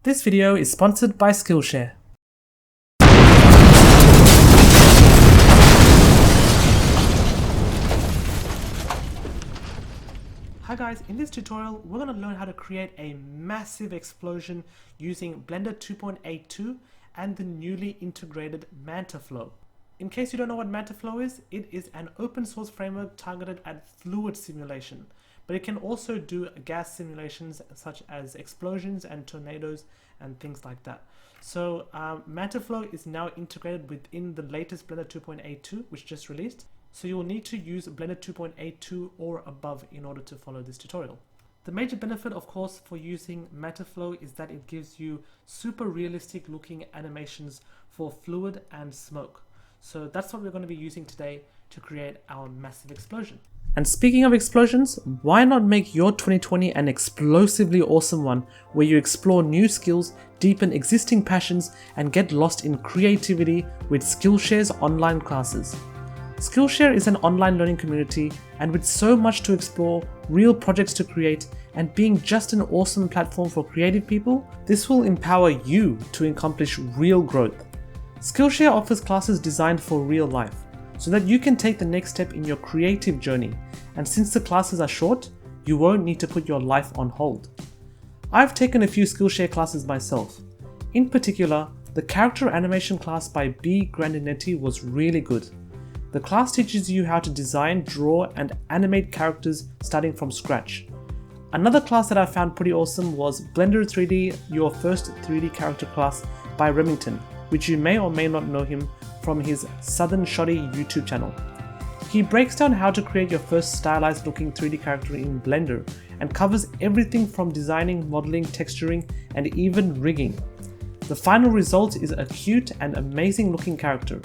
This video is sponsored by Skillshare. Hi guys, in this tutorial we're going to learn how to create a massive explosion using Blender 2.82 and the newly integrated Mantaflow. In case you don't know what Mantaflow is, it is an open source framework targeted at fluid simulation, but it can also do gas simulations such as explosions and tornadoes and things like that. So Mantaflow is now integrated within the latest Blender 2.82, which just released. So you'll need to use Blender 2.82 or above in order to follow this tutorial. The major benefit, of course, for using Mantaflow is that it gives you super realistic looking animations for fluid and smoke. So that's what we're going to be using today to create our massive explosion. And speaking of explosions, why not make your 2020 an explosively awesome one where you explore new skills, deepen existing passions, and get lost in creativity with Skillshare's online classes. Skillshare is an online learning community, and with so much to explore, real projects to create, and being just an awesome platform for creative people, this will empower you to accomplish real growth. Skillshare offers classes designed for real life, so that you can take the next step in your creative journey, and since the classes are short, you won't need to put your life on hold. I've taken a few Skillshare classes myself. In particular, the character animation class by B. Grandinetti was really good. The class teaches you how to design, draw, and animate characters starting from scratch. Another class that I found pretty awesome was Blender 3D, your first 3D character class by Remington, which you may or may not know him from his Southern Shoddy YouTube channel. He breaks down how to create your first stylized looking 3D character in Blender and covers everything from designing, modeling, texturing, and even rigging. The final result is a cute and amazing looking character.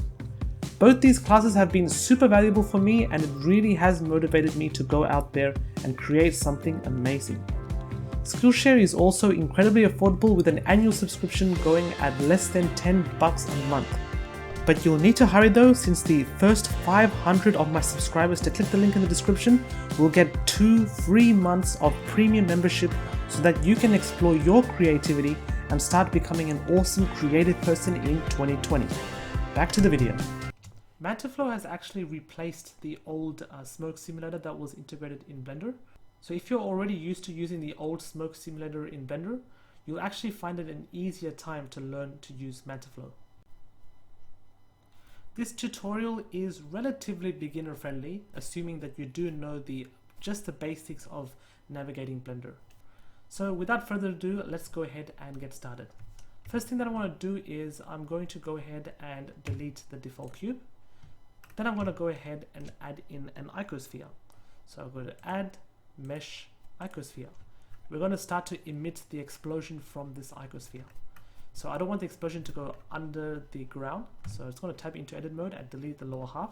Both these classes have been super valuable for me, and it really has motivated me to go out there and create something amazing. Skillshare is also incredibly affordable with an annual subscription going at less than $10 a month. But you'll need to hurry though, since the first 500 of my subscribers to click the link in the description will get 2 free months of premium membership so that you can explore your creativity and start becoming an awesome creative person in 2020. Back to the video. Mantaflow has actually replaced the old smoke simulator that was integrated in Blender. So if you're already used to using the old smoke simulator in Blender, you'll actually find it an easier time to learn to use Mantaflow. This tutorial is relatively beginner friendly, assuming that you do know just the basics of navigating Blender. So without further ado, let's go ahead and get started. First thing that I want to do is I'm going to go ahead and delete the default cube. Then I'm going to go ahead and add in an icosphere. So I'm going to add mesh icosphere. We're going to start to emit the explosion from this icosphere. So I don't want the explosion to go under the ground. So it's going to type into edit mode and delete the lower half.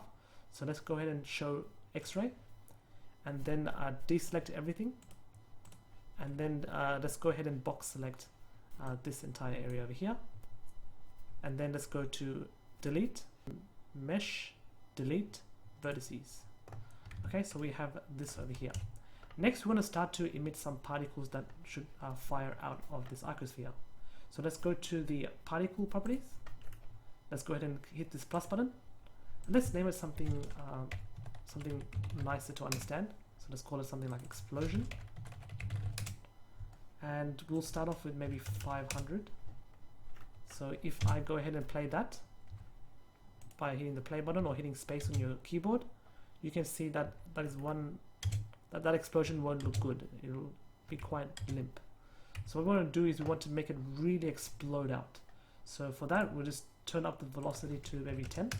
So let's go ahead and show X-ray and then deselect everything. And then let's go ahead and box select this entire area over here. And then let's go to delete, mesh, delete vertices. Okay, so we have this over here. Next, we're going to start to emit some particles that should fire out of this icosphere. So let's go to the particle properties. Let's go ahead and hit this plus button. And let's name it something nicer to understand. So let's call it something like explosion. And we'll start off with maybe 500. So if I go ahead and play that by hitting the play button or hitting space on your keyboard, you can see that that explosion won't look good. It'll be quite limp. So what we want to do is we want to make it really explode out. So for that, we'll just turn up the velocity to maybe 10,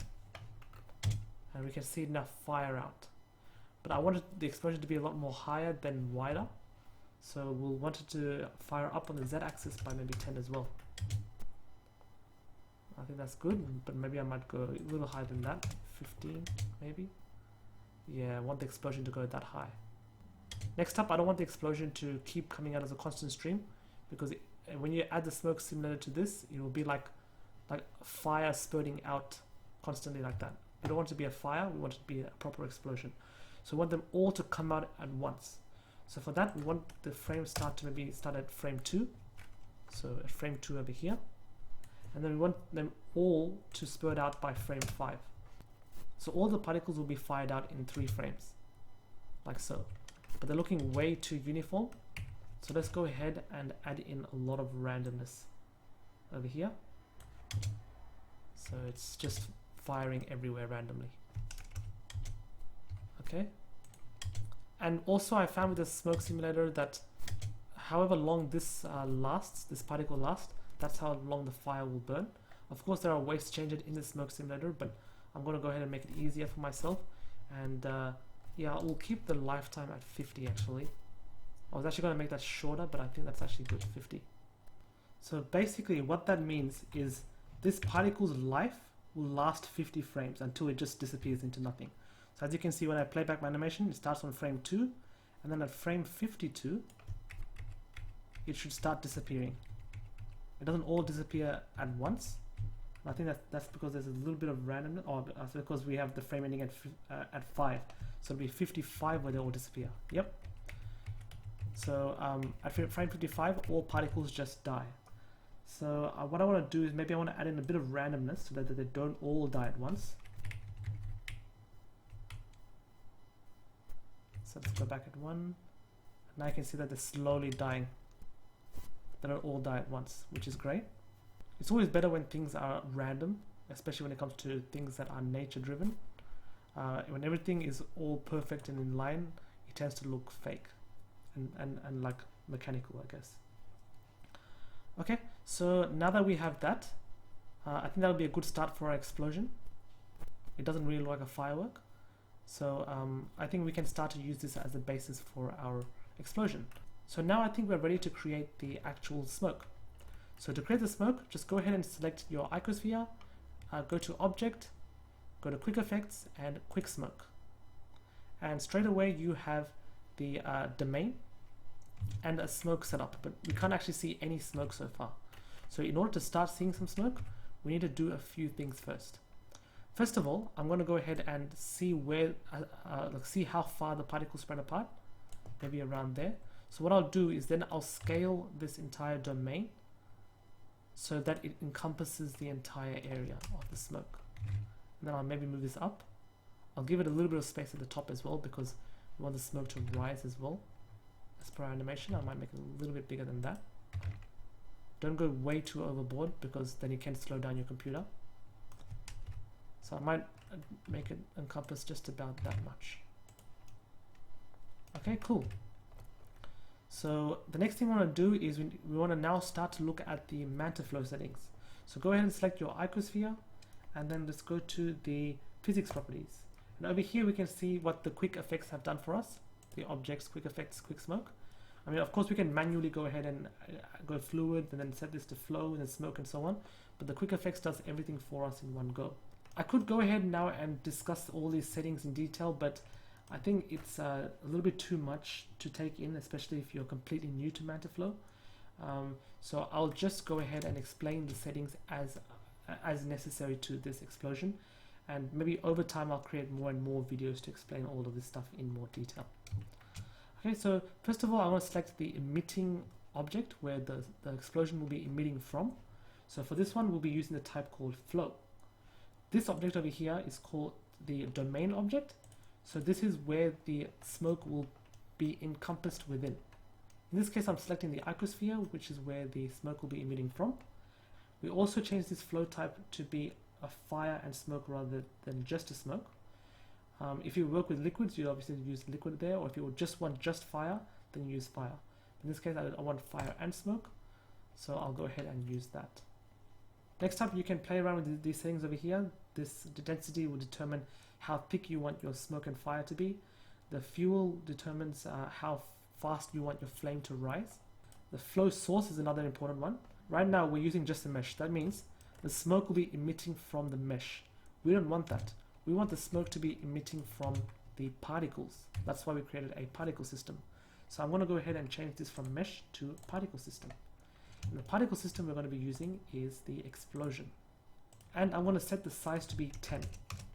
and we can see it now fire out. But I wanted the explosion to be a lot more higher than wider, so we'll want it to fire up on the z-axis by maybe 10 as well. I think that's good, but maybe I might go a little higher than that, 15 maybe. Yeah, I want the explosion to go that high. Next up, I don't want the explosion to keep coming out as a constant stream, because when you add the smoke simulator to this, it will be like fire spurting out constantly like that. We don't want it to be a fire, we want it to be a proper explosion. So we want them all to come out at once. So for that, we want the frame start to maybe start at frame 2. So at frame 2 over here. And then we want them all to spurt out by frame 5. So all the particles will be fired out in 3 frames, like so. But they're looking way too uniform. So let's go ahead and add in a lot of randomness over here. So it's just firing everywhere randomly. Okay. And also I found with the smoke simulator that however long this lasts, this particle lasts, that's how long the fire will burn. Of course there are ways to change it in the smoke simulator, but I'm going to go ahead and make it easier for myself. And yeah, we'll keep the lifetime at 50 actually. I was actually going to make that shorter, but I think that's actually good, 50. So basically what that means is this particle's life will last 50 frames until it just disappears into nothing. So as you can see, when I play back my animation, it starts on frame 2, and then at frame 52, it should start disappearing. It doesn't all disappear at once. I think that's because there's a little bit of randomness, or because we have the frame ending at 5. So it'll be 55 where they all disappear. Yep. So at frame 55, all particles just die. So what I want to do is maybe I want to add in a bit of randomness so that they don't all die at once. So let's go back at 1. Now you can see that they're slowly dying. They don't all die at once, which is great. It's always better when things are random, especially when it comes to things that are nature driven. When everything is all perfect and in line, it tends to look fake and like mechanical, I guess. Okay, so now that we have that, I think that'll be a good start for our explosion. It doesn't really look like a firework. So I think we can start to use this as a basis for our explosion. So now I think we're ready to create the actual smoke. So to create the smoke, just go ahead and select your icosphere, go to Object, go to Quick Effects and Quick Smoke. And straight away you have the domain and a smoke setup, but we can't actually see any smoke so far. So in order to start seeing some smoke, we need to do a few things first. First of all, I'm going to go ahead and see where, see how far the particles spread apart, maybe around there. So what I'll do is then I'll scale this entire domain so that it encompasses the entire area of the smoke. And then I'll maybe move this up. I'll give it a little bit of space at the top as well because we want the smoke to rise as well. As per our animation, I might make it a little bit bigger than that. Don't go way too overboard because then you can slow down your computer. So I might make it encompass just about that much. Okay, cool. So the next thing we want to do is we want to now start to look at the Mantaflow settings. So go ahead and select your icosphere and then let's go to the physics properties. And over here we can see what the quick effects have done for us. The objects, quick effects, quick smoke. I mean, of course we can manually go ahead and go fluid and then set this to flow and then smoke and so on. But the quick effects does everything for us in one go. I could go ahead now and discuss all these settings in detail, but I think it's a little bit too much to take in, especially if you're completely new to Mantaflow. So I'll just go ahead and explain the settings as necessary to this explosion, and maybe over time I'll create more and more videos to explain all of this stuff in more detail. Okay, so first of all I want to select the emitting object where the explosion will be emitting from. So for this one we'll be using the type called flow. This object over here is called the domain object. So this is where the smoke will be encompassed within. In this case I'm selecting the icosphere, which is where the smoke will be emitting from. We also change this flow type to be a fire and smoke rather than just a smoke. If you work with liquids, you obviously use liquid there, or if you just want just fire, then you use fire. In this case I want fire and smoke, so I'll go ahead and use that. Next up, you can play around with these settings over here. The density will determine how thick you want your smoke and fire to be. The fuel determines how fast you want your flame to rise. The flow source is another important one. Right now we're using just a mesh. That means the smoke will be emitting from the mesh. We don't want that. We want the smoke to be emitting from the particles. That's why we created a particle system. So I'm going to go ahead and change this from mesh to particle system. And the particle system we're going to be using is the explosion. And I'm going to set the size to be 10.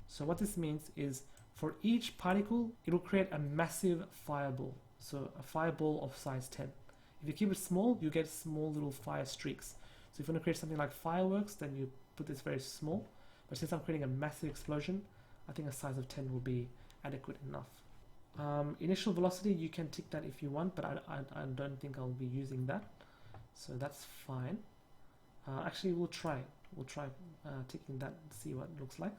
So what this means is for each particle, it will create a massive fireball. So a fireball of size 10. If you keep it small, you get small little fire streaks. So if you want to create something like fireworks, then you put this very small. But since I'm creating a massive explosion, I think a size of 10 will be adequate enough. Initial velocity, you can tick that if you want, but I don't think I'll be using that. So that's fine. Actually, we'll try ticking that and see what it looks like.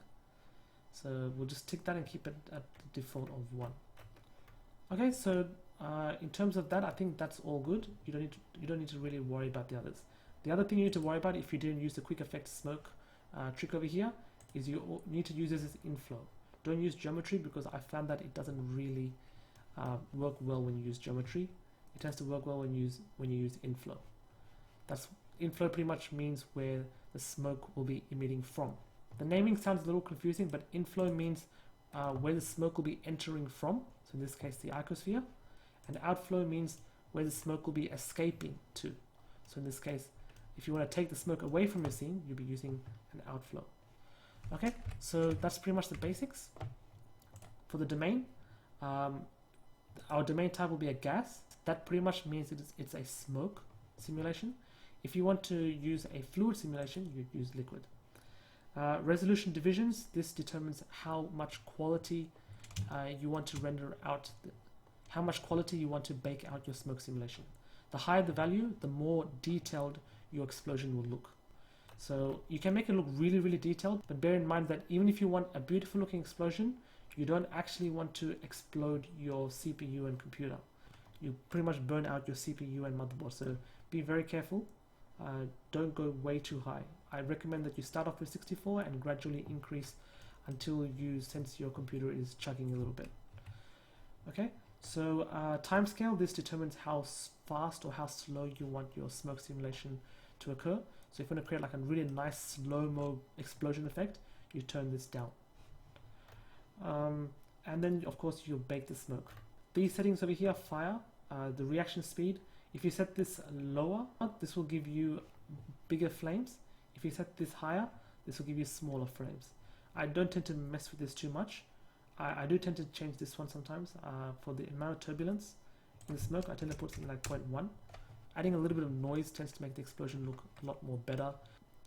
So we'll just tick that and keep it at the default of 1. Okay, so in terms of that, I think that's all good. You don't need to really worry about the others. The other thing you need to worry about if you didn't use the quick effect smoke trick over here is you need to use this as inflow. Don't use geometry because I found that it doesn't really work well when you use geometry. It tends to work well when you use inflow. That's inflow pretty much means where the smoke will be emitting from. The naming sounds a little confusing, but inflow means where the smoke will be entering from. So in this case, the icosphere, and outflow means where the smoke will be escaping to. So in this case, if you want to take the smoke away from your scene, you'll be using an outflow. Okay, so that's pretty much the basics. For the domain, our domain type will be a gas. That pretty much means it's a smoke simulation. If you want to use a fluid simulation, you'd use liquid. Resolution divisions, this determines how much quality you want to render out, how much quality you want to bake out your smoke simulation. The higher the value, the more detailed your explosion will look. So you can make it look really, really detailed, but bear in mind that even if you want a beautiful looking explosion, you don't actually want to explode your CPU and computer. You pretty much burn out your CPU and motherboard, so be very careful. Don't go way too high. I recommend that you start off with 64 and gradually increase until you sense your computer is chugging a little bit. Okay, so timescale, this determines how fast or how slow you want your smoke simulation to occur. So if you want to create like a really nice slow-mo explosion effect, you turn this down. And then of course you bake the smoke. These settings over here, fire, the reaction speed, if you set this lower, this will give you bigger flames. If you set this higher, this will give you smaller flames. I don't tend to mess with this too much. I do tend to change this one sometimes for the amount of turbulence in the smoke. I tend to put something like 0.1. Adding a little bit of noise tends to make the explosion look a lot more better.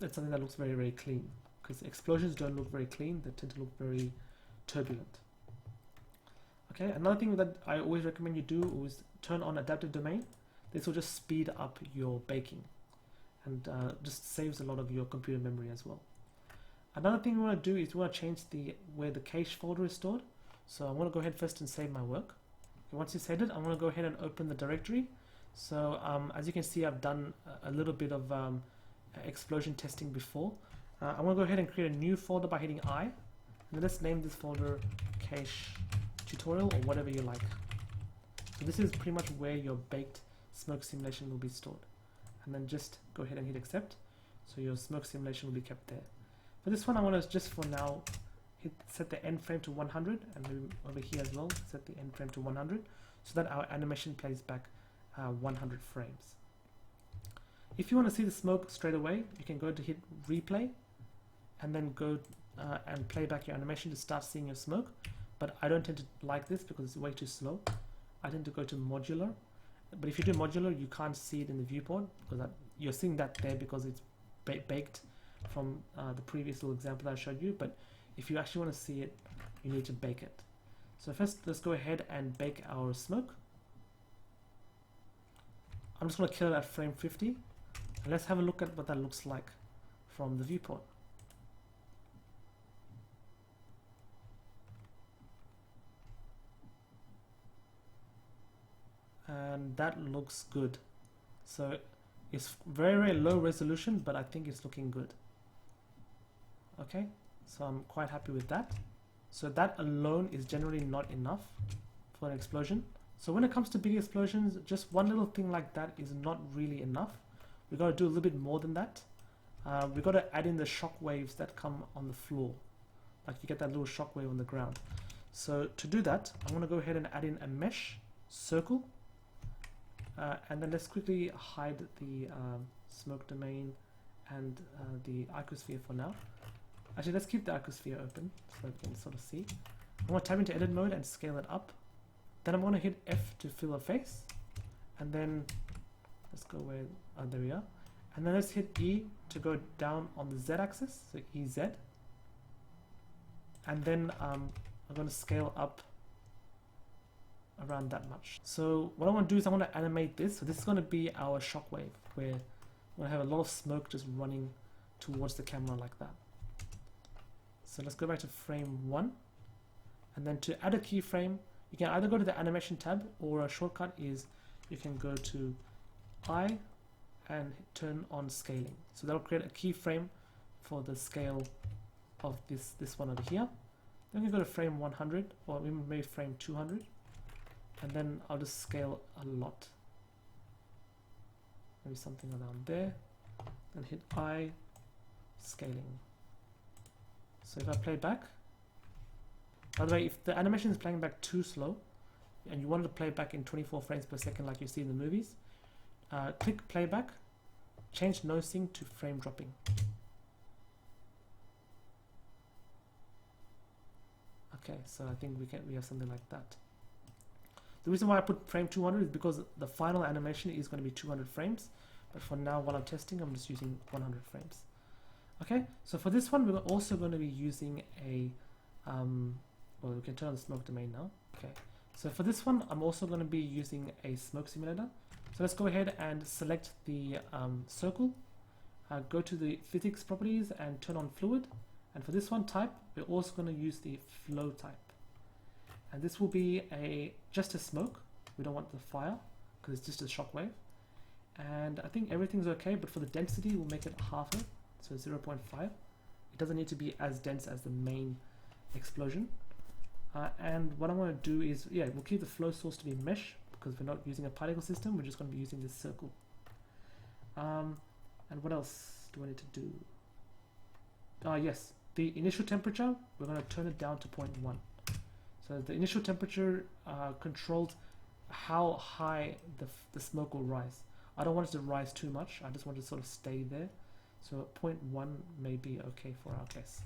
That's something that looks very, very clean, because explosions don't look very clean. They tend to look very turbulent. Okay, another thing that I always recommend you do is turn on adaptive domain. This will just speed up your baking and just saves a lot of your computer memory as well. Another thing we want to do is we want to change where the cache folder is stored. So I want to go ahead first and save my work. Okay, once you saved it, I'm going to go ahead and open the directory. So as you can see, I've done a little bit of explosion testing before. I'm going to go ahead and create a new folder by hitting I. And then let's name this folder cache tutorial or whatever you like. So this is pretty much where your baked smoke simulation will be stored. And then just go ahead and hit accept. So your smoke simulation will be kept there. For this one, I want to just for now set the end frame to 100, and maybe over here as well, set the end frame to 100, so that our animation plays back 100 frames. If you want to see the smoke straight away, you can go to hit replay, and then go and play back your animation to start seeing your smoke. But I don't tend to like this because it's way too slow. I tend to go to modular. But if you do modular, you can't see it in the viewport because you're seeing that there because it's baked from the previous little example that I showed you. But if you actually want to see it, you need to bake it. So first, let's go ahead and bake our smoke. I'm just going to kill it at frame 50. And let's have a look at what that looks like from the viewport. And that looks good. So it's very, very low resolution, but I think it's looking good. Okay, so I'm quite happy with that. So that alone is generally not enough for an explosion. So when it comes to big explosions, just one little thing like that is not really enough. We've got to do a little bit more than that. We've got to add in the shock waves that come on the floor. Like you get that little shock wave on the ground. So to do that, I'm going to go ahead and add in a mesh circle. And then let's quickly hide the smoke domain and the icosphere for now. Actually, let's keep the icosphere open so we can sort of see. I'm going to tap into edit mode and scale it up. Then I'm going to hit F to fill a face. And then Let's go where, there we are. And then let's hit E to go down on the Z axis, so EZ. And then I'm going to scale up around that much. So what I want to do is I want to animate this. So this is going to be our shockwave, where we're going to have a lot of smoke just running towards the camera like that. So let's go back to frame 1. And then to add a keyframe, you can either go to the animation tab, or a shortcut is you can go to I and turn on scaling. So that'll create a keyframe for the scale of this one over here. Then we go to frame 100, or maybe frame 200, and then I'll just scale a lot. Maybe something around there. Then hit I, scaling. So if I play back, by the way, if the animation is playing back too slow, and you want to play back in 24 frames per second like you see in the movies, click playback, change no sync to frame dropping. Okay, so I think we have something like that. The reason why I put frame 200 is because the final animation is going to be 200 frames, but for now while I'm testing, I'm just using 100 frames. Okay, so for this one we're also going to be using a well, we can turn on the smoke domain now. Okay, so for this one I'm also going to be using a smoke simulator. So let's go ahead and select the circle, go to the physics properties and turn on fluid. And for this one type, we're also going to use the flow type. And this will be just a smoke. We don't want the fire because it's just a shockwave. And I think everything's okay, but for the density, we'll make it half it, so 0.5. It doesn't need to be as dense as the main explosion. And what I want to do is, yeah, we'll keep the flow source to be mesh because we're not using a particle system. We're just going to be using this circle. And what else do I need to do? Yes, the initial temperature, we're going to turn it down to 0.1. So the initial temperature controls how high the smoke will rise. I don't want it to rise too much. I just want it to sort of stay there. So 0.1 may be okay for our case.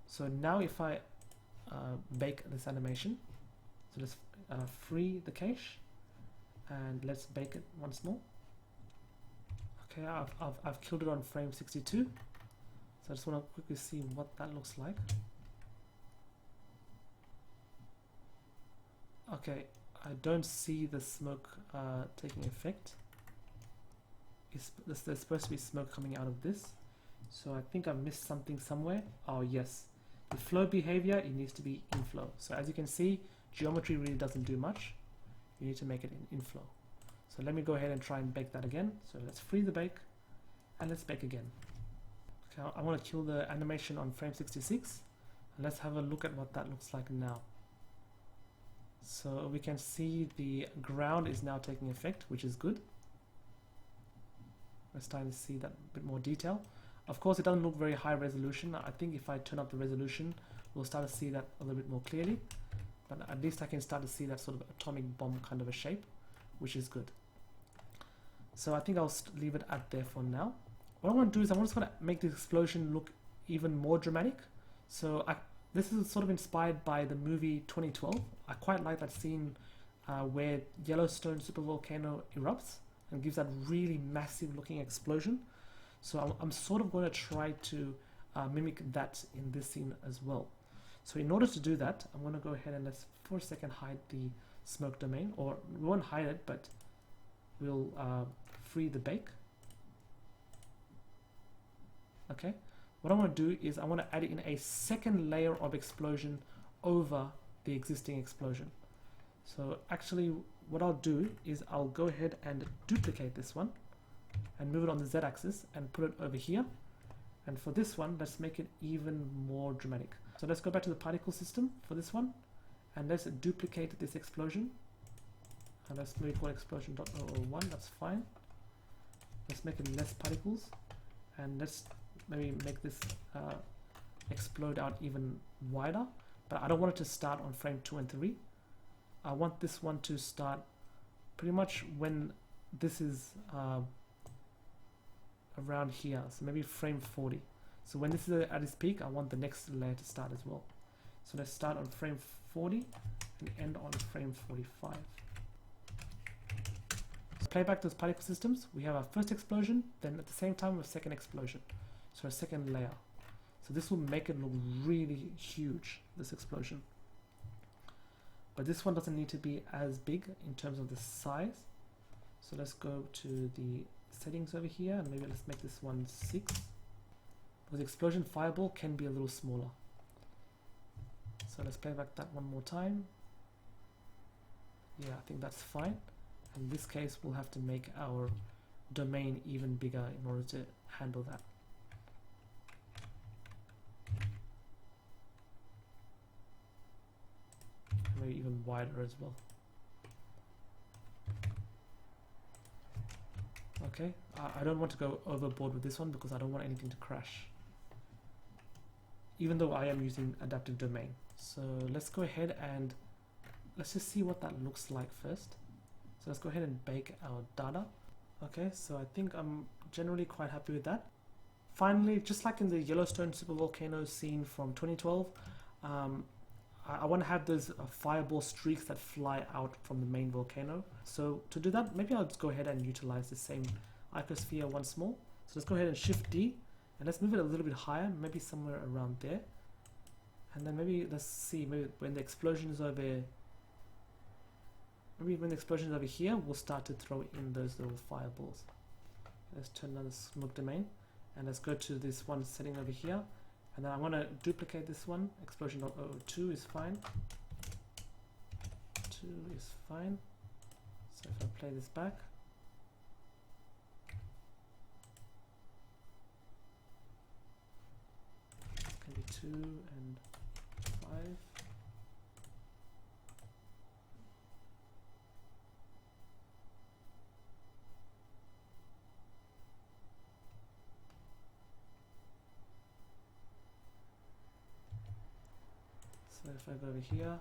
So now if I bake this animation, so let's free the cache and let's bake it once more. Okay, I've killed it on frame 62. So I just want to quickly see what that looks like. Okay, I don't see the smoke taking effect. There's supposed to be smoke coming out of this. So I think I've missed something somewhere. Oh yes, the flow behavior, it needs to be inflow. So as you can see, geometry really doesn't do much. You need to make it in inflow. So let me go ahead and try and bake that again. So let's free the bake and let's bake again. Okay, I want to kill the animation on frame 66 and let's have a look at what that looks like now. So we can see the ground is now taking effect, which is good. We're starting to see that a bit more detail. Of course, it doesn't look very high resolution. I think if I turn up the resolution, we'll start to see that a little bit more clearly. But at least I can start to see that sort of atomic bomb kind of a shape, which is good. So I think I'll leave it at there for now. What I want to do is I'm just going to make the explosion look even more dramatic. So this is sort of inspired by the movie 2012. I quite like that scene where Yellowstone supervolcano erupts and gives that really massive looking explosion. So I'm sort of going to try to mimic that in this scene as well. So in order to do that, I'm going to go ahead and let's for a second hide the smoke domain, or we won't hide it, but we'll free the bake. Okay, what I want to do is I want to add in a second layer of explosion over the existing explosion. So actually what I'll do is I'll go ahead and duplicate this one and move it on the z-axis and put it over here. And for this one, let's make it even more dramatic. So let's go back to the particle system for this one and let's duplicate this explosion. And let's maybe call explosion.001, that's fine. Let's make it less particles and let's maybe make this explode out even wider, but I don't want it to start on frame 2 and 3. I want this one to start pretty much when this is around here, so maybe frame 40. So when this is at its peak, I want the next layer to start as well. So let's start on frame 40 and end on frame 45. play back those particle systems, we have our first explosion, then at the same time a second explosion. So a second layer. So this will make it look really huge, this explosion. But this one doesn't need to be as big in terms of the size. So let's go to the settings over here and maybe let's make this one 6. Because the explosion fireball can be a little smaller. So let's play back that one more time. Yeah, I think that's fine. In this case, we'll have to make our domain even bigger in order to handle that. Maybe even wider as well. Okay, I don't want to go overboard with this one because I don't want anything to crash. Even though I am using adaptive domain. So let's go ahead and let's just see what that looks like first. So let's go ahead and bake our data. Okay, so I think I'm generally quite happy with that. Finally, just like in the Yellowstone supervolcano scene from 2012, I want to have those fireball streaks that fly out from the main volcano. So to do that, maybe I'll just go ahead and utilize the same icosphere once more. So let's go ahead and Shift D and let's move it a little bit higher, maybe somewhere around there. And then maybe let's see, maybe when the explosion is over, here, we'll start to throw in those little fireballs. Let's turn on the smoke domain and let's go to this one setting over here. And then I want to duplicate this one. Explosion 2 is fine. 2 is fine. So if I play this back, it can be 2 and 5. So if I go over here,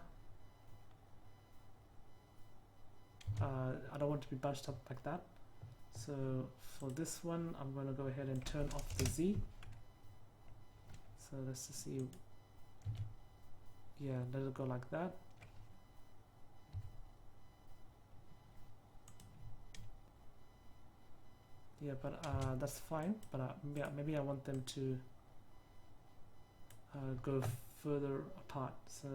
I don't want to be bunched up like that. So for this one, I'm going to go ahead and turn off the Z. So let's just see. Yeah, let it go like that. Yeah, but that's fine. But yeah, maybe I want them to go further apart. So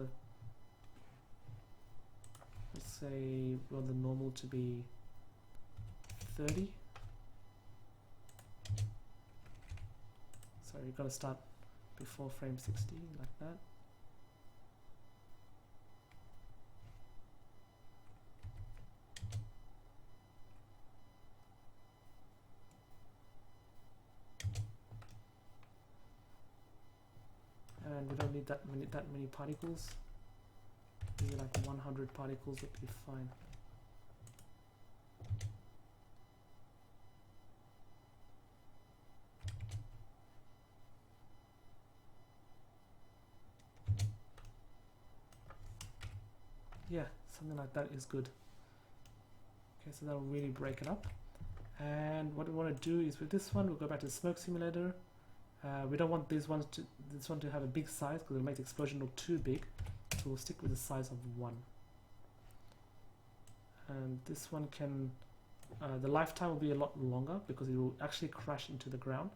let's say we want the normal to be 30. So you're gonna start before frame 60 like that. And we don't need that many particles. Maybe like 100 particles would be fine. Yeah, something like that is good. Okay, so that'll really break it up. And what we want to do is with this one, we'll go back to the smoke simulator. We don't want this one to have a big size because it'll make the explosion look too big. So we'll stick with the size of 1. And this one can, the lifetime will be a lot longer because it will actually crash into the ground.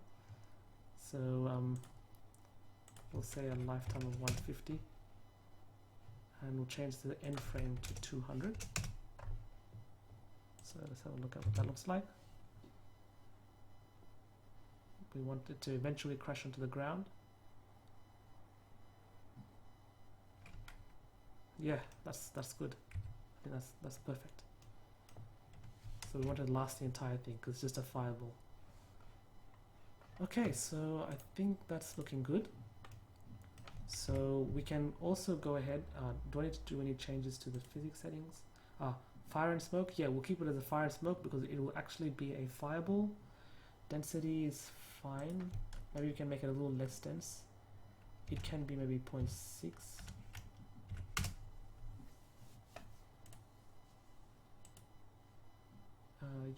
So we'll say a lifetime of 150. And we'll change the end frame to 200. So let's have a look at what that looks like. We want it to eventually crash onto the ground. Yeah, that's good. I think that's perfect. So we want to last the entire thing because it's just a fireball. Okay, so I think that's looking good. So we can also go ahead. Do I need to do any changes to the physics settings? Fire and smoke. Yeah, we'll keep it as a fire and smoke because it will actually be a fireball. Density is fine. Maybe we can make it a little less dense. It can be maybe 0.6.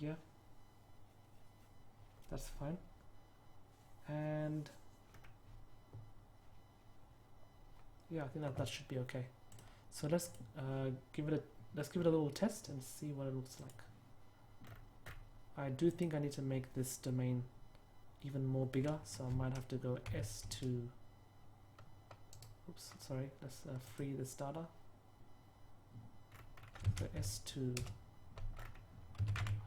Yeah, that's fine. And yeah, I think that should be okay. So let's give it a little test and see what it looks like. I do think I need to make this domain even more bigger, so I might have to go S2. Oops, sorry, let's free this data. Go S2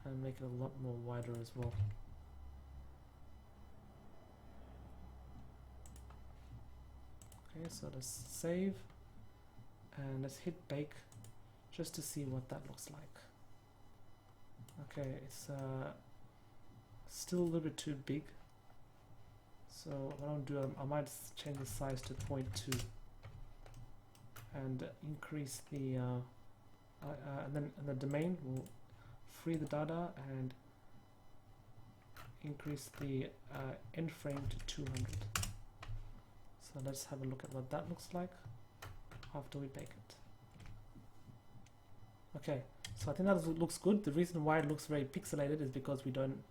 and make it a lot more wider as well. Okay, so let's save and let's hit bake just to see what that looks like. Okay, it's still a little bit too big. So what I'll do, I might change the size to 0.2 and increase the and then the domain will free the data and increase the end frame to 200. So let's have a look at what that looks like after we bake it. Okay, so I think that looks good. The reason why it looks very pixelated is because I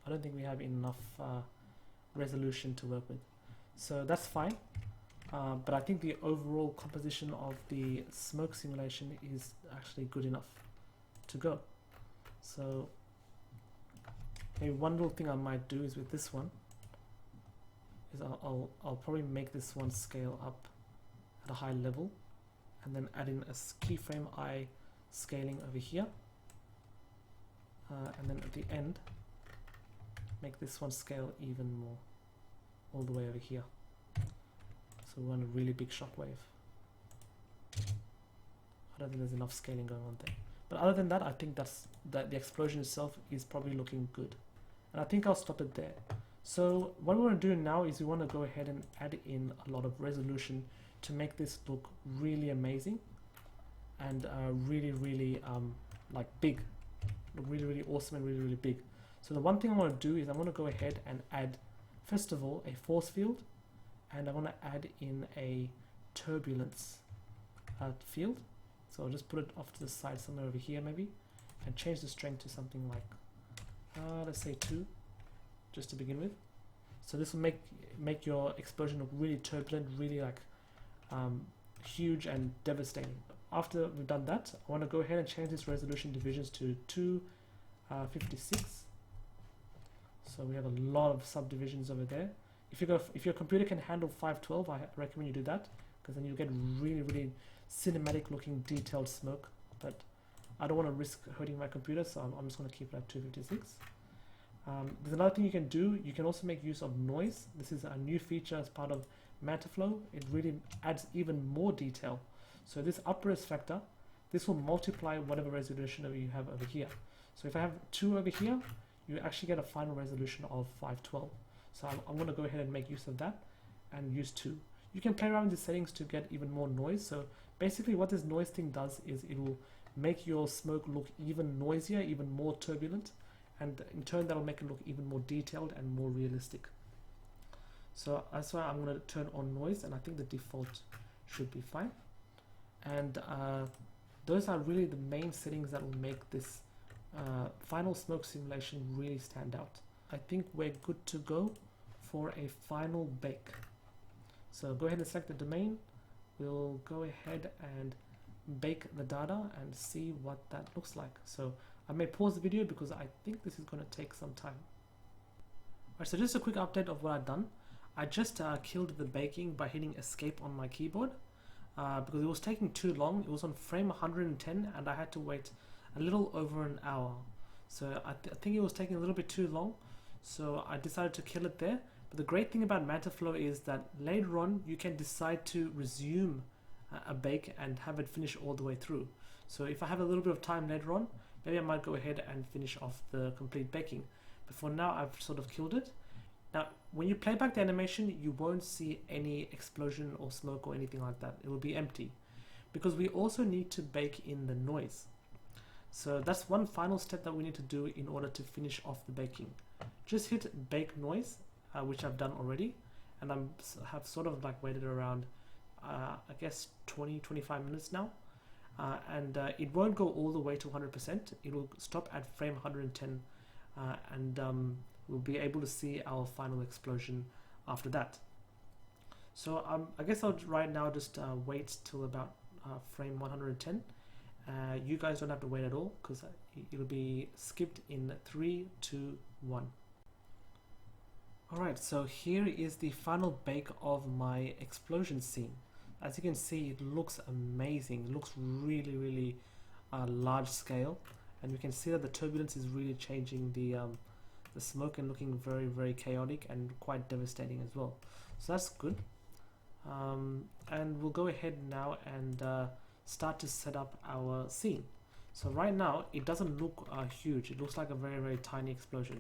don't think we have enough resolution to work with. So that's fine. But I think the overall composition of the smoke simulation is actually good enough to go. So maybe one little thing I might do is with this one is I'll probably make this one scale up at a high level and then add in a keyframe I scaling over here, and then at the end make this one scale even more all the way over here. So we want a really big shockwave. I don't think there's enough scaling going on there. But other than that, I think that the explosion itself is probably looking good. And I think I'll stop it there. So what we want to do now is we want to go ahead and add in a lot of resolution to make this look really amazing and really like big. Look really awesome and really big. So the one thing I want to do is I want to go ahead and add, first of all, a force field. And I want to add in a turbulence field. So I'll just put it off to the side somewhere over here maybe, and change the strength to something like, let's say 2, just to begin with. So this will make your explosion look really turbulent, really like huge and devastating. After we've done that, I want to go ahead and change this resolution divisions to 256. So we have a lot of subdivisions over there. If your computer can handle 512, I recommend you do that, because then you get really cinematic looking detailed smoke. But I don't want to risk hurting my computer, so I'm just going to keep it at 256. There's another thing you can do. You can also make use of noise. This is a new feature as part of Mantaflow. It really adds even more detail. So this upres factor, this will multiply whatever resolution you have over here. So if I have 2 over here, you actually get a final resolution of 512. So I'm going to go ahead and make use of that and use 2. You can play around with the settings to get even more noise. So basically what this noise thing does is it will make your smoke look even noisier, even more turbulent, and in turn that will make it look even more detailed and more realistic. So that's why I'm going to turn on noise, and I think the default should be fine. And those are really the main settings that will make this final smoke simulation really stand out. I think we're good to go for a final bake. So go ahead and select the domain. We'll go ahead and bake the data and see what that looks like. So I may pause the video because I think this is going to take some time. Alright, so just a quick update of what I've done. I just killed the baking by hitting escape on my keyboard because it was taking too long. It was on frame 110 and I had to wait a little over an hour. So I think it was taking a little bit too long. So I decided to kill it there. But the great thing about Mantaflow is that later on you can decide to resume a bake and have it finish all the way through. So if I have a little bit of time later on, maybe I might go ahead and finish off the complete baking. But for now I've sort of killed it. Now when you play back the animation, you won't see any explosion or smoke or anything like that. It will be empty because we also need to bake in the noise. So that's one final step that we need to do in order to finish off the baking. Just hit bake noise, which I've done already, and I have sort of like waited around I guess 20-25 minutes now, and it won't go all the way to 100%. It will stop at frame 110, and we'll be able to see our final explosion after that. So I guess I'll right now just wait till about frame 110. You guys don't have to wait at all because it'll be skipped in 3, 2, 1. Alright, so here is the final bake of my explosion scene. As you can see, it looks amazing. It looks really large scale, and we can see that the turbulence is really changing the smoke and looking very chaotic and quite devastating as well. So that's good. And we'll go ahead now and start to set up our scene. So right now it doesn't look huge. It looks like a very tiny explosion.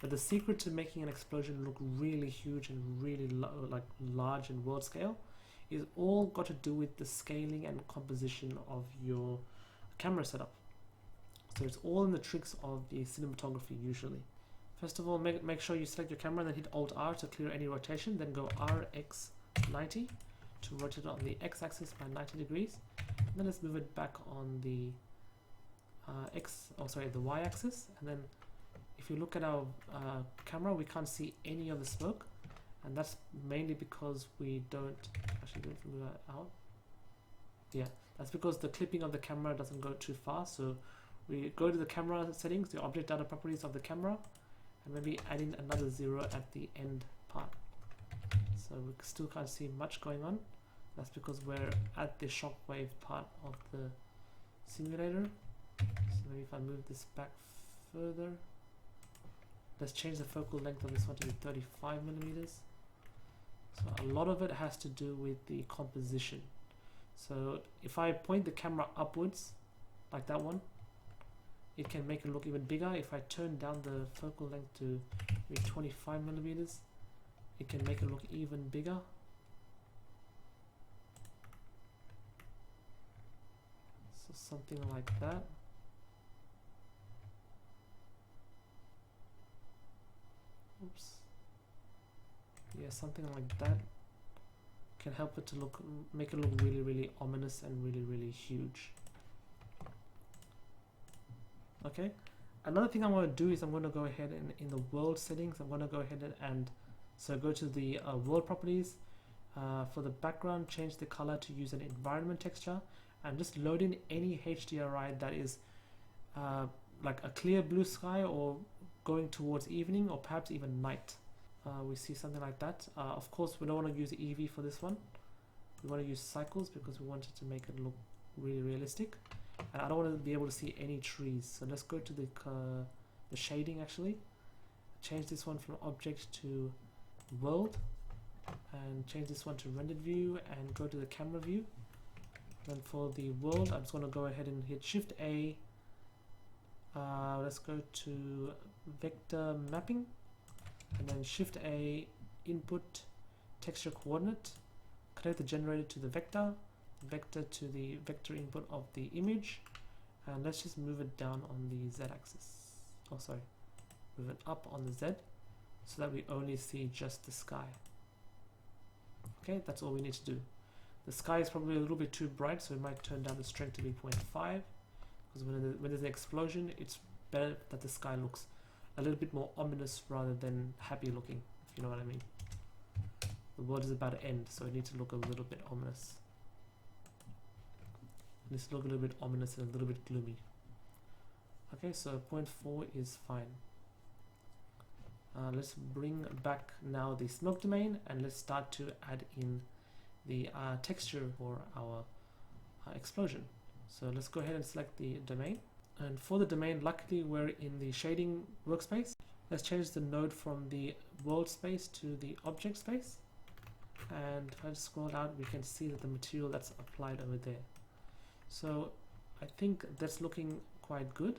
But the secret to making an explosion look really huge and really like large and world scale is all got to do with the scaling and composition of your camera setup. So it's all in the tricks of the cinematography usually. First of all, make sure you select your camera and then hit Alt R to clear any rotation, then go RX 90 to rotate it on the X-axis by 90 degrees. And then let's move it back on the the Y-axis, and then if you look at our camera, we can't see any of the smoke, and that's mainly because we don't actually move that out. Yeah, that's because the clipping of the camera doesn't go too far. So we go to the camera settings, the object data properties of the camera, and maybe add in another 0 at the end part. So we still can't see much going on. That's because we're at the shockwave part of the simulator. So maybe if I move this back further, let's change the focal length of this one to be 35 millimeters. So a lot of it has to do with the composition. So if I point the camera upwards, like that one, it can make it look even bigger. If I turn down the focal length to maybe 25 millimeters, it can make it look even bigger. So something like that. Oops. Yeah, something like that can help it to make it look really ominous and really huge. Okay, another thing I'm going to do is I'm going to go ahead and in the world settings, I'm going to go ahead and so go to the world properties. For the background, change the color to use an environment texture, and just load in any HDRI that is like a clear blue sky or going towards evening or perhaps even night. We see something like that. Of course, we don't want to use Eevee for this one. We want to use cycles because we want it to make it look really realistic. And I don't want to be able to see any trees. So let's go to the shading actually. Change this one from object to world, and change this one to rendered view, and go to the camera view. Then for the world, I'm just going to go ahead and hit Shift A. Let's go to vector mapping, and then Shift A, input texture coordinate, connect the generator to the vector to the vector input of the image, and let's just move it down on the Z axis. Oh, sorry, move it up on the Z so that we only see just the sky. Okay, that's all we need to do. The sky is probably a little bit too bright, so we might turn down the strength to be 0.5, because when there's an explosion, it's better that the sky looks a little bit more ominous rather than happy looking, if you know what I mean. The world is about to end, so it needs to look a little bit ominous. It needs to look a little bit ominous and a little bit gloomy. Okay, so 0.4 is fine. Let's bring back now the smoke domain, and let's start to add in the texture for our explosion. So let's go ahead and select the domain, and for the domain, luckily we're in the shading workspace. Let's change the node from the world space to the object space, and if I just scroll out, we can see that the material that's applied over there. So I think that's looking quite good.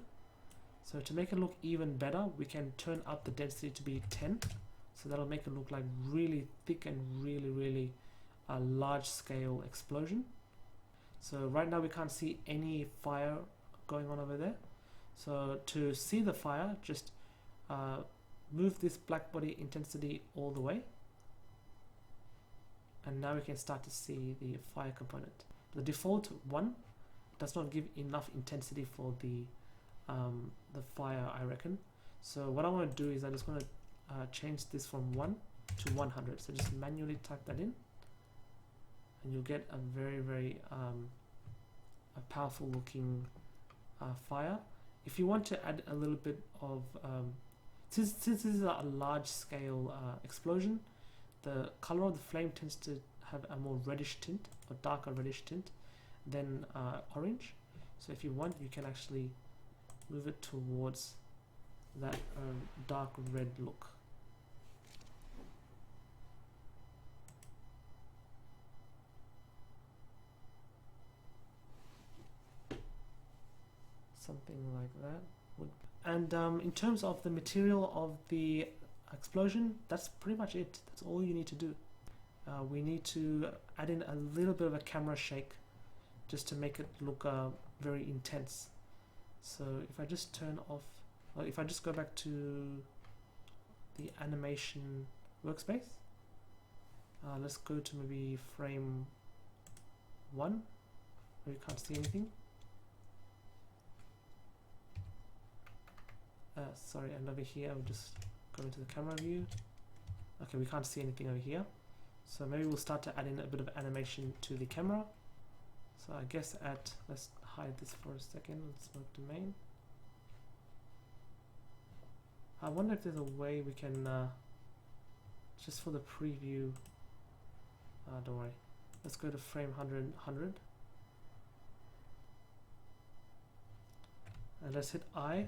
So to make it look even better, we can turn up the density to be 10, so that'll make it look like really thick and really large scale explosion. So right now we can't see any fire going on over there. So to see the fire, just move this black body intensity all the way, and now we can start to see the fire component. The default one does not give enough intensity for the fire, I reckon. So what I want to do is I'm just going to change this from 1 to 100. So just manually type that in, and you'll get a very a powerful looking fire. If you want to add a little bit of Since this is a large scale explosion, the color of the flame tends to have a more reddish tint, or darker reddish tint than orange. So if you want, you can actually move it towards that dark red look. Something like that. And in terms of the material of the explosion, that's pretty much it. That's all you need to do. We need to add in a little bit of a camera shake just to make it look very intense. So if I just turn off, or if I just go back to the animation workspace, let's go to maybe frame 1 where you can't see anything. Sorry, and over here I'll just go into the camera view. Okay, we can't see anything over here. So maybe we'll start to add in a bit of animation to the camera. So I guess let's hide this for a second, smoke domain. I wonder if there's a way we can, just for the preview, don't worry. Let's go to frame 100. And let's hit I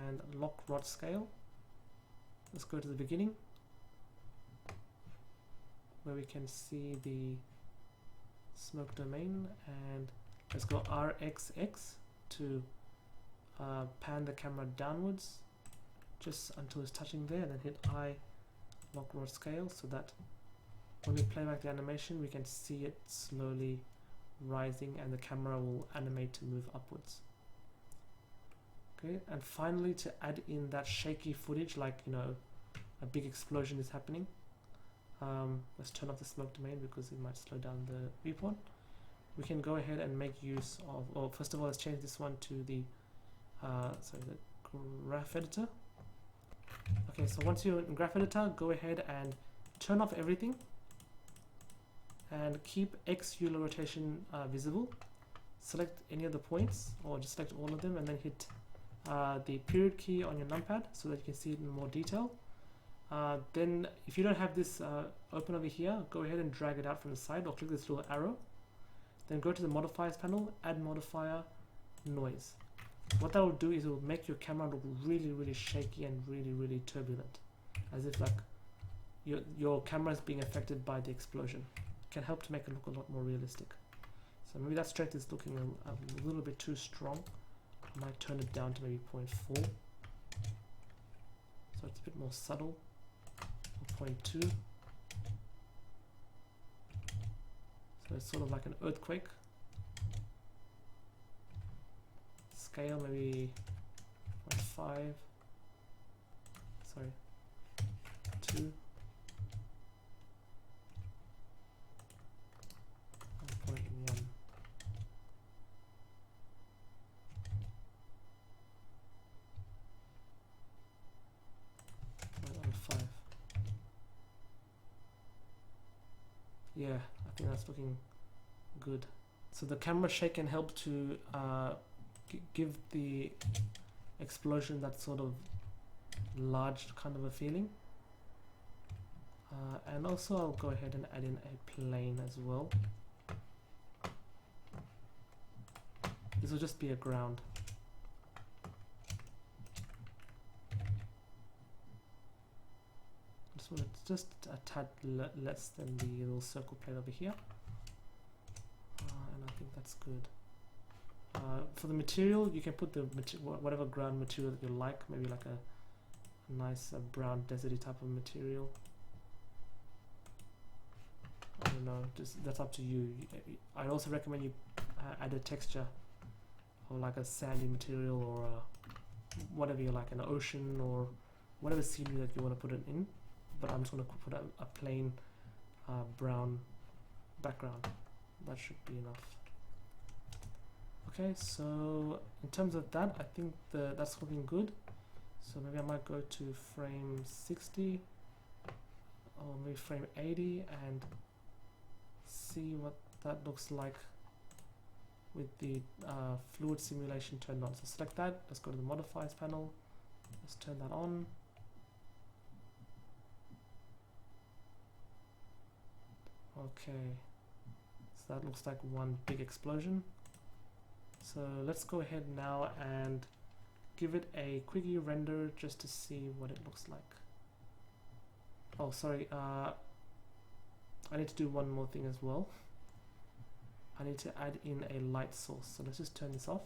and lock rod scale. Let's go to the beginning where we can see the smoke domain, and let's go RXX to pan the camera downwards just until it's touching there, and then hit I, lock rod scale, so that when we play back the animation we can see it slowly rising and the camera will animate to move upwards. Okay, and finally, to add in that shaky footage, like, you know, a big explosion is happening, let's turn off the smoke domain because it might slow down the viewport. We can go ahead and make use of, well, first of all, let's change this one to the the graph editor. Okay, so once you're in graph editor, go ahead and turn off everything and keep X Euler rotation visible. Select any of the points, or just select all of them, and then hit the period key on your numpad so that you can see it in more detail. Then if you don't have this open over here, go ahead and drag it out from the side, or click this little arrow. Then go to the modifiers panel, add modifier noise. What that will do is it will make your camera look really, really shaky and really, really turbulent, as if like your camera is being affected by the explosion. It can help to make it look a lot more realistic. So maybe that strength is looking a little bit too strong. I might turn it down to maybe 0.4, so it's a bit more subtle, or 0.2. So it's sort of like an earthquake. Scale maybe 0.5, sorry, 2, 1.1. Yeah, I think that's looking good. So the camera shake can help to give the explosion that sort of large kind of a feeling. And also I'll go ahead and add in a plane as well. This will just be a ground. Just a tad less than the little circle plate over here, and I think that's good. For the material, you can put the whatever ground material that you like, maybe like a nice brown deserty type of material. I don't know, just that's up to you. I'd also recommend you add a texture, or like a sandy material, or whatever you like, an ocean or whatever scenery that you want to put it in. But I'm just going to put a plain brown background. That should be enough. Okay, so in terms of that, I think that's looking good. So maybe I might go to frame 60 or maybe frame 80 and see what that looks like with the fluid simulation turned on. So select that, let's go to the modifiers panel, let's turn that on. Okay, so that looks like one big explosion. So let's go ahead now and give it a quickie render just to see what it looks like. Oh, sorry, I need to do one more thing as well. I need to add in a light source. So let's just turn this off.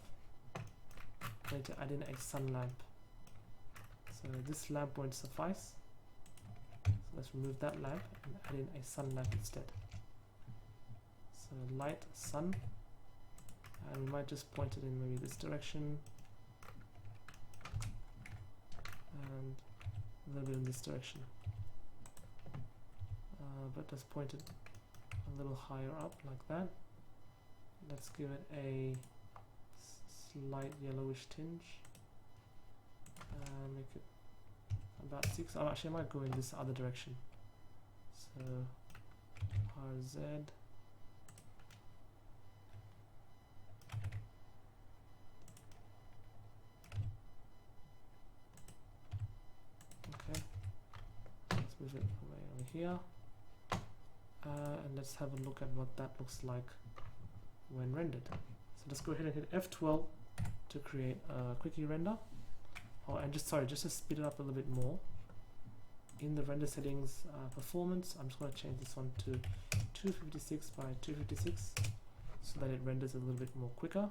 I need to add in a sun lamp. So this lamp won't suffice. So let's remove that lamp and add in a sun lamp instead. So light, sun, and we might just point it in maybe this direction and a little bit in this direction. But let's point it a little higher up like that. Let's give it a slight yellowish tinge and make it about 6. Oh, actually I might go in this other direction. So RZ. Okay, let's move it away over here. And let's have a look at what that looks like when rendered. So let's go ahead and hit F12 to create a quickie render. Oh, and just to speed it up a little bit more, in the render settings performance, I'm just going to change this one to 256 by 256 so that it renders a little bit more quicker.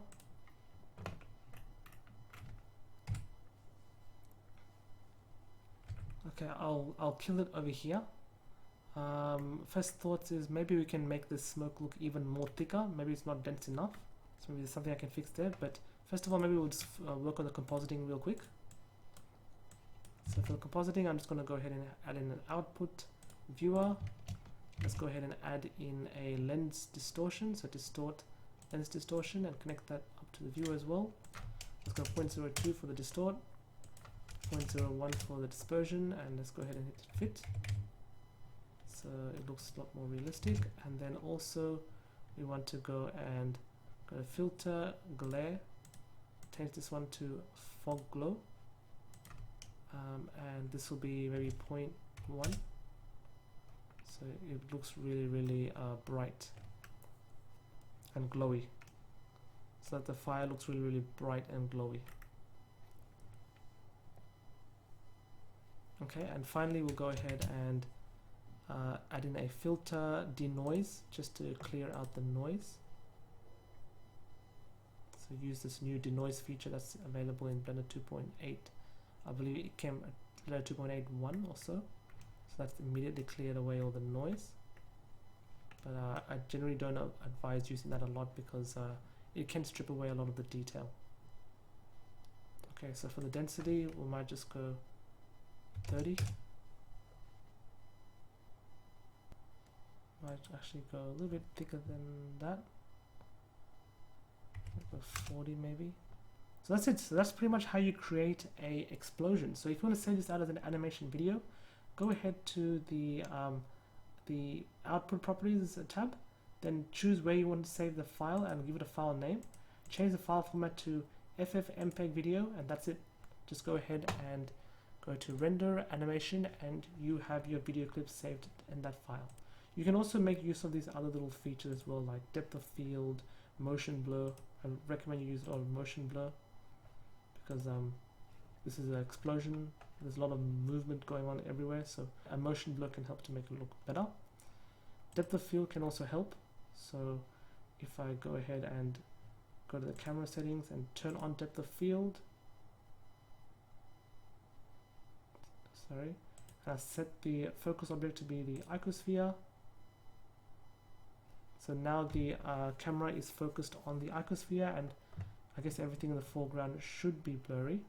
Okay, I'll kill it over here. First thoughts is maybe we can make this smoke look even more thicker. Maybe it's not dense enough, so maybe there's something I can fix there. But first of all, maybe we'll just work on the compositing real quick. So for the compositing, I'm just going to go ahead and add in an output viewer. Let's go ahead and add in a lens distortion, so distort lens distortion, and connect that up to the viewer as well. Let's go 0.02 for the distort, 0.01 for the dispersion, and let's go ahead and hit fit. So it looks a lot more realistic. And then also we want to go to filter, glare, change this one to fog glow, and this will be maybe 0.1, so it looks really bright and glowy, so that the fire looks really bright and glowy. Okay, and finally we'll go ahead and add in a filter denoise just to clear out the noise. So use this new denoise feature that's available in Blender 2.8. I believe it came at Blender 2.81 or so. So that's immediately cleared away all the noise. But I generally don't advise using that a lot because it can strip away a lot of the detail. Okay, so for the density, we might just go 30. Might actually go a little bit thicker than that. Go 40 maybe. So that's it. So that's pretty much how you create a explosion. So if you want to save this out as an animation video, go ahead to the output properties tab, then choose where you want to save the file and give it a file name. Change the file format to FFmpeg video, and that's it. Just go ahead and go to render animation, and you have your video clip saved in that file. You can also make use of these other little features as well, like depth of field, motion blur. I recommend you use a lot of motion blur because this is an explosion. There's a lot of movement going on everywhere, so a motion blur can help to make it look better. Depth of field can also help. So if I go ahead and go to the camera settings and turn on depth of field, and I set the focus object to be the icosphere. So now the camera is focused on the icosphere, and I guess everything in the foreground should be blurry.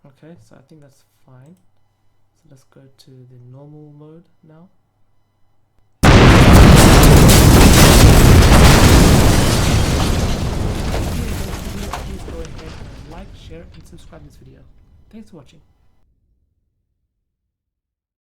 Okay, so I think that's fine. So let's go to the normal mode now. Please go ahead and like, share, and subscribe this video. Thanks for watching.